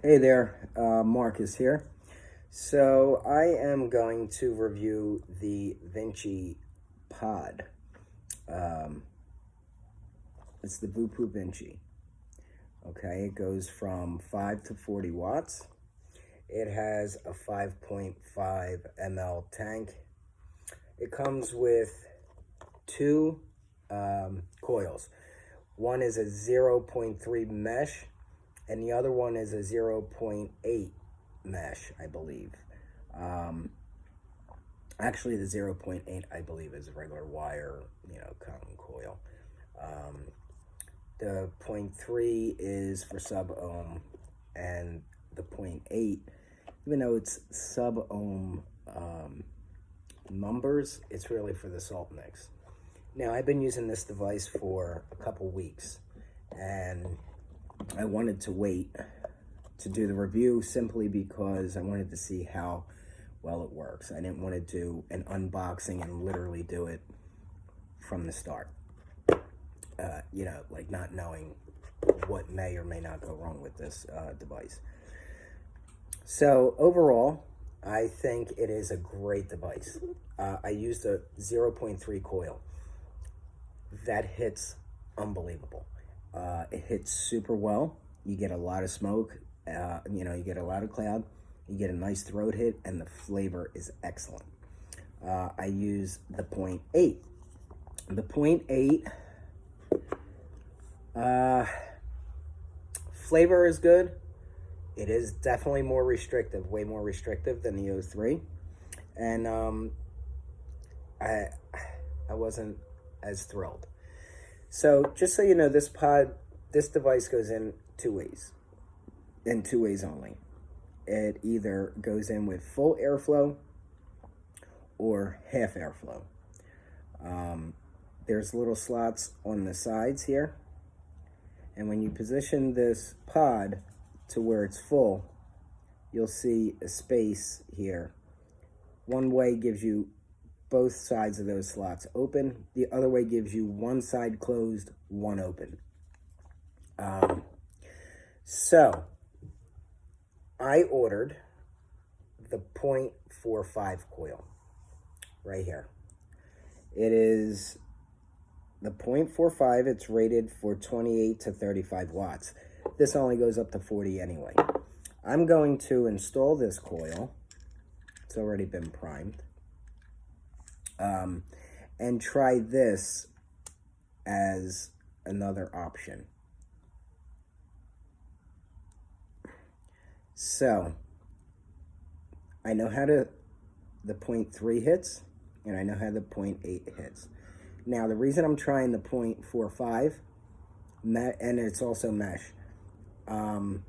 Hey there, Marcus here. So I am going to review the Vinci pod. Um, it's the Voopoo Vinci. Okay, it goes from 5 to 40 watts. It has a 5.5 ml tank. It comes with two coils. One is a 0.3 mesh, and the other one is a 0.8 mesh, I believe. Actually, the 0.8, I believe, is a regular wire, cotton coil. The 0.3 is for sub-ohm, and the 0.8, even though it's sub-ohm numbers, it's really for the salt mix. Now, I've been using this device for a couple weeks, and I wanted to wait to do the review simply because I wanted to see how well it works. I didn't want to do an unboxing and literally do it from the start. Like not knowing what may or may not go wrong with this device. So overall, I think it is a great device. I used a 0.3 coil. That hits unbelievable. It hits super well. You get a lot of smoke. You get a lot of cloud. You get a nice throat hit, and the flavor is excellent. I use the 0.8. The 0.8 flavor is good. It is definitely more restrictive, way more restrictive than the O3. And I wasn't as thrilled. So just so you know, this device goes in two ways only. It either goes in with full airflow or half airflow. There's little slots on the sides here. And when you position this pod to where it's full, you'll see a space here. One way gives you both sides of those slots open. The other way gives you one side closed, one open. So I ordered the 0.45 coil right here. It is the 0.45. It's rated for 28 to 35 watts. This only goes up to 40 anyway. I'm going to install this coil. It's already been primed. And try this as another option. So I know how the 0.3 hits, and I know how the 0.8 hits. Now, the reason I'm trying the 0.45, and it's also mesh, the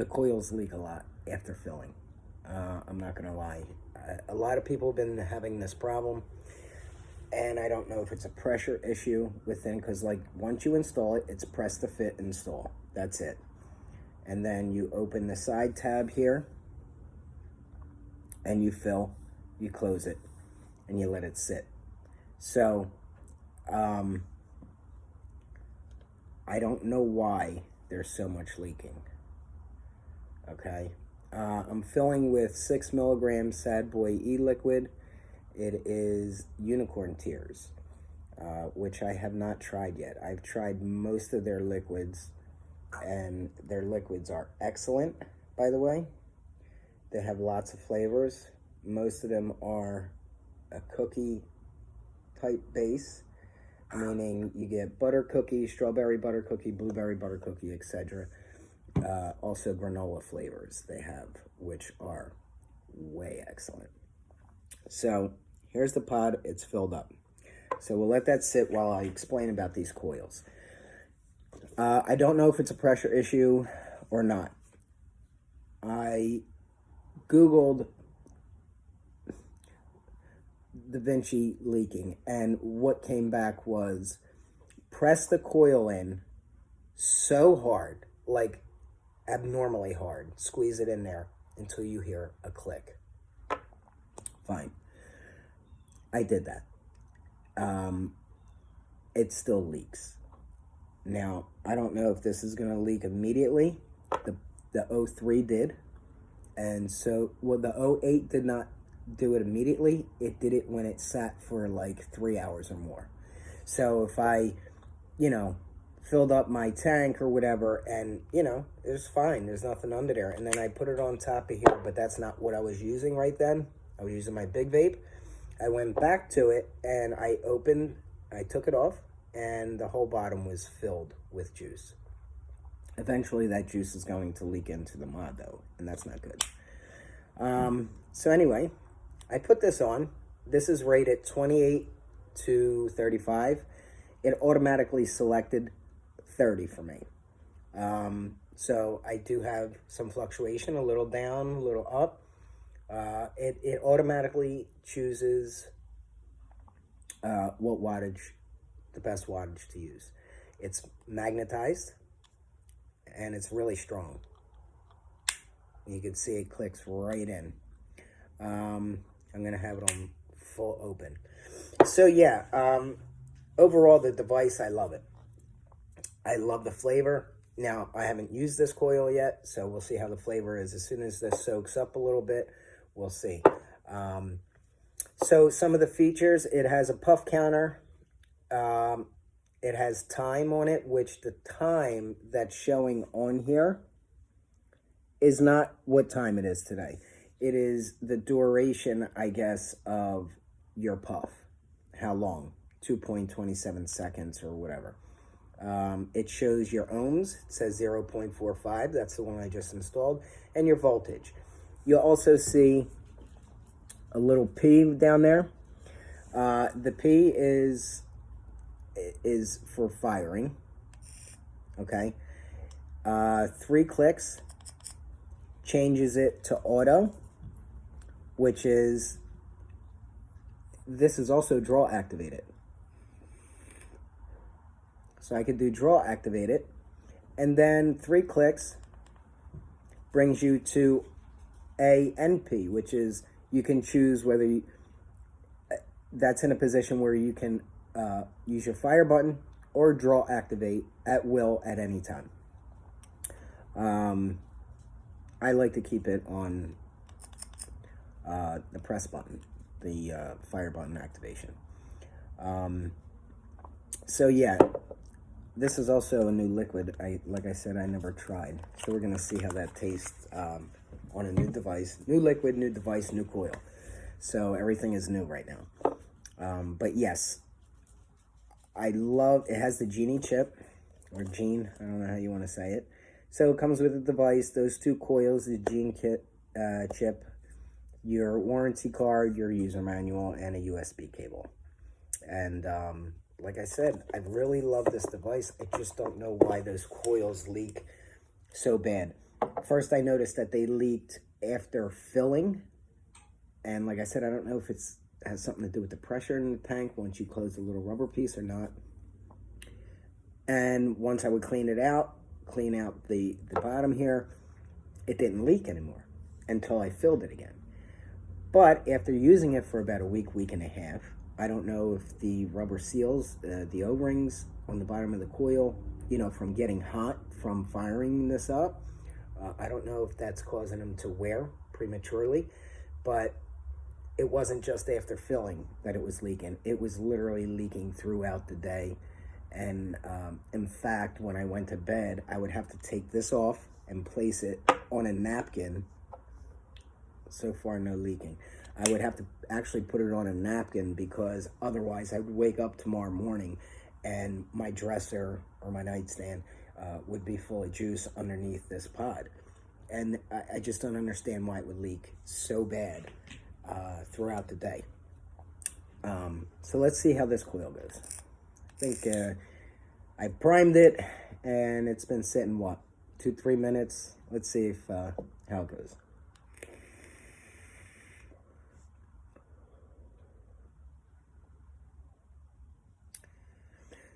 coils leak a lot after filling. I'm not going to lie. A lot of people have been having this problem, and I don't know if it's a pressure issue within, because like once you install it, it's press to fit install. That's it. And then you open the side tab here, and you fill, you close it, and you let it sit. So, I don't know why there's so much leaking. Okay. I'm filling with 6 milligrams Sad Boy e-liquid. It is Unicorn Tears, which I have not tried yet. I've tried most of their liquids, and their liquids are excellent, by the way. They have lots of flavors. Most of them are a cookie type base, meaning you get butter cookie, strawberry butter cookie, blueberry butter cookie, etc. Also granola flavors they have, which are way excellent. So here's the pod. It's filled up. So we'll let that sit while I explain about these coils. I don't know if it's a pressure issue or not. I Googled the Vinci leaking, and what came back was press the coil in so hard, like abnormally hard. Squeeze it in there until you hear a click. Fine. I did that. It still leaks. Now, I don't know if this is going to leak immediately. The 03 did. And so, well, the 08 did not do it immediately. It did it when it sat for like 3 hours or more. So if I, you know, filled up my tank or whatever, and, you know, it was fine. There's nothing under there. And then I put it on top of here, but that's not what I was using right then. I was using my big vape. I went back to it, and I took it off, and the whole bottom was filled with juice. Eventually, that juice is going to leak into the mod, though, and that's not good. So anyway, I put this on. This is rated 28 to 35. It automatically selected 30 for me. So I do have some fluctuation, a little down, a little up. It automatically chooses what wattage, the best wattage to use. It's magnetized, and it's really strong. You can see it clicks right in. I'm going to have it on full open. So yeah, overall the device, I love it. I love the flavor. Now, I haven't used this coil yet, so we'll see how the flavor is. As soon as this soaks up a little bit, we'll see. So some of the features, it has a puff counter. It has time on it, which the time that's showing on here is not what time it is today. It is the duration, I guess, of your puff. How long? 2.27 seconds or whatever. It shows your ohms. It says 0.45. That's the one I just installed. And your voltage. You'll also see a little P down there. The P is for firing. Okay. 3 clicks changes it to auto, which is, this is also draw activated. So I could do draw activated, and then 3 clicks brings you to ANP, which is, you can choose whether you, that's in a position where you can use your fire button or draw activate at will at any time. I like to keep it on the press button, the fire button activation. So yeah, this is also a new liquid. Like I said, I never tried. So we're gonna see how that tastes on a new device. New liquid, new device, new coil. So everything is new right now. But yes, I love, it has the Genie chip, or Gene, I don't know how you want to say it. So it comes with the device, those 2 coils, the Gene kit chip, your warranty card, your user manual, and a USB cable. And like I said, I really love this device. I just don't know why those coils leak so bad. First, I noticed that they leaked after filling. And like I said, I don't know if it has something to do with the pressure in the tank once you close the little rubber piece or not. And once I would clean it out, clean out the bottom here, it didn't leak anymore until I filled it again. But after using it for about a week, week and a half, I don't know if the rubber seals, the O-rings on the bottom of the coil, you know, from getting hot from firing this up, I don't know if that's causing them to wear prematurely, but it wasn't just after filling that it was leaking. It was literally leaking throughout the day. And in fact, when I went to bed, I would have to take this off and place it on a napkin. So far, no leaking. I would have to actually put it on a napkin because otherwise I would wake up tomorrow morning and my dresser or my nightstand would be full of juice underneath this pod. And I just don't understand why it would leak so bad throughout the day. So let's see how this coil goes. I think I primed it and it's been sitting, what, 2-3 minutes. Let's see if how it goes.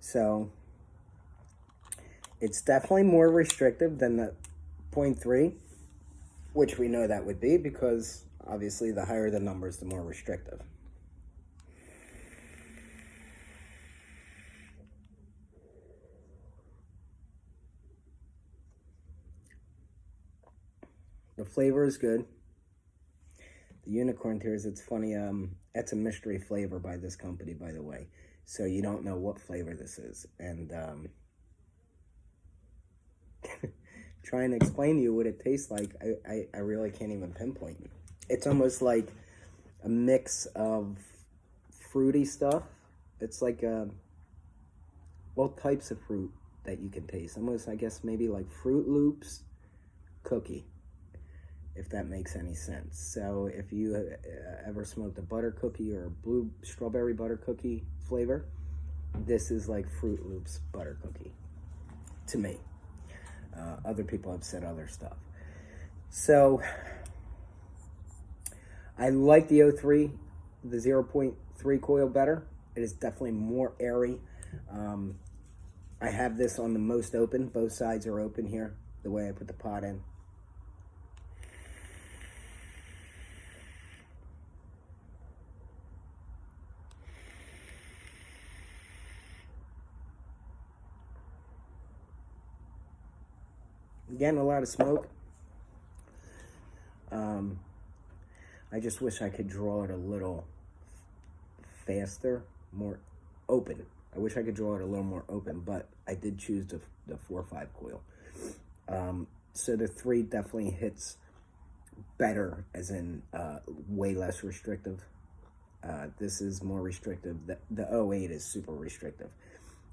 So it's definitely more restrictive than the 0.3, which we know that would be because obviously the higher the numbers, the more restrictive. The flavor is good. The unicorn tears, it's funny, that's a mystery flavor by this company, by the way. So you don't know what flavor this is. And trying to explain to you what it tastes like, I really can't even pinpoint. It's almost like a mix of fruity stuff. It's like all types of fruit that you can taste. Almost, I guess, maybe like Fruit Loops cookie, if that makes any sense. So if you ever smoked a butter cookie or a blue strawberry butter cookie flavor, this is like Fruit Loops butter cookie to me. Other people have said other stuff. So I like the 03, the 0.3 coil better. It is definitely more airy. I have this on the most open. Both sides are open here, the way I put the pot in. Getting a lot of smoke. I just wish I could draw it a little faster, more open. I wish I could draw it a little more open, but I did choose the 4-5 coil. So the 3 definitely hits better, as in way less restrictive. This is more restrictive. The 08 is super restrictive.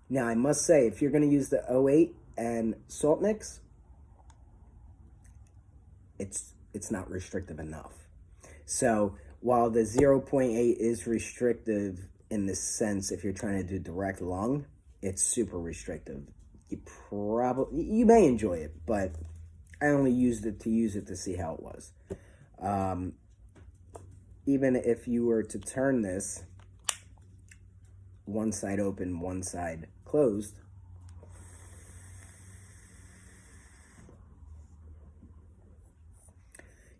Now, I must say, if you're going to use the 08 and salt mix, it's not restrictive enough. So while the 0.8 is restrictive in the sense, if you're trying to do direct lung, it's super restrictive. You may enjoy it, but I only used it to see how it was. Even if you were to turn this one side open, one side closed,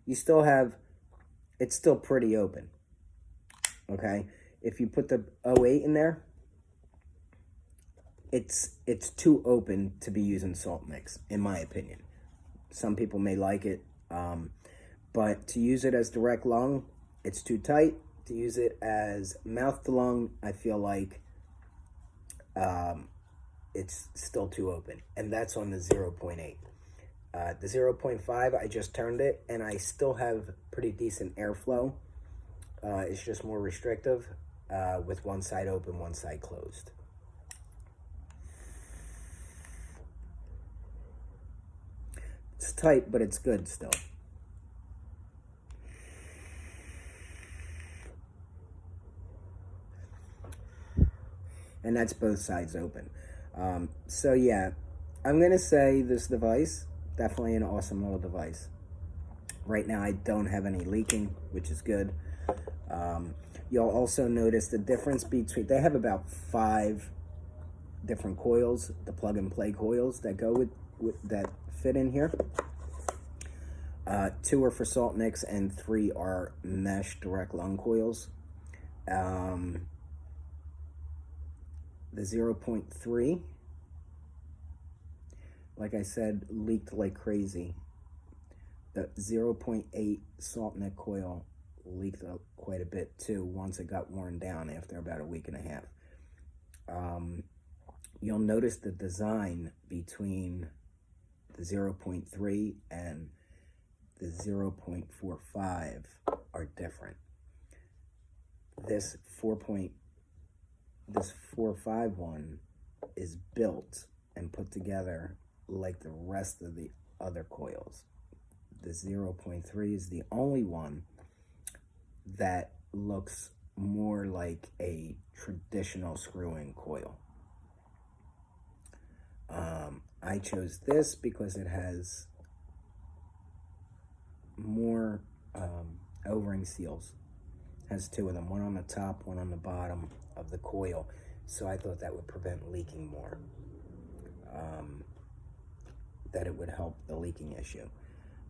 you still have, it's still pretty open, okay? If you put the 08 in there, it's too open to be using salt mix, in my opinion. Some people may like it, but to use it as direct lung, it's too tight. To use it as mouth to lung, I feel like it's still too open, and that's on the 0.8. The 0.5, I just turned it, and I still have pretty decent airflow. It's just more restrictive with one side open, one side closed. It's tight, but it's good still. And that's both sides open. So yeah, I'm going to say this device, definitely an awesome little device. Right now I don't have any leaking, which is good. You'll also notice the difference between, they have about 5 different coils, the plug and play coils that go with that fit in here. 2 are for salt mix and 3 are mesh direct lung coils. The 0.3, like I said, leaked like crazy. The 0.8 salt neck coil leaked up quite a bit too once it got worn down after about a week and a half. You'll notice the design between the 0.3 and the 0.45 are different. This 4.5 one is built and put together like the rest of the other coils. The 0.3 is the only one that looks more like a traditional screw-in coil. I chose this because it has more O-ring seals. It has 2 of them, one on the top, one on the bottom of the coil. So I thought that would prevent leaking more. That it would help the leaking issue.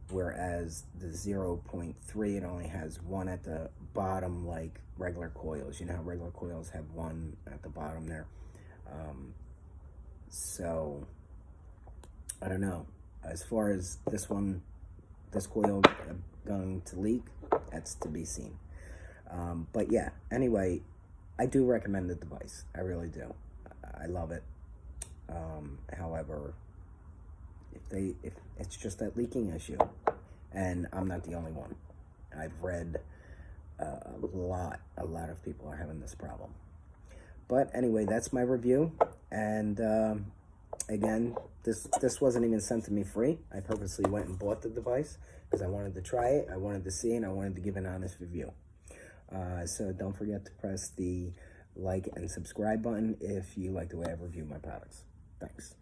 Whereas the 0.3, it only has 1 at the bottom, like regular coils. You know how regular coils have 1 at the bottom there. So I don't know. As far as this one, this coil going to leak, that's to be seen. But yeah, anyway, I do recommend the device. I really do. I love it. However, if it's just that leaking issue, and I'm not the only one. I've read a lot of people are having this problem. But anyway, that's my review. And again, this wasn't even sent to me free. I purposely went and bought the device because I wanted to try it, I wanted to see it, and I wanted to give an honest review. So don't forget to press the like and subscribe button if you like the way I review my products. Thanks.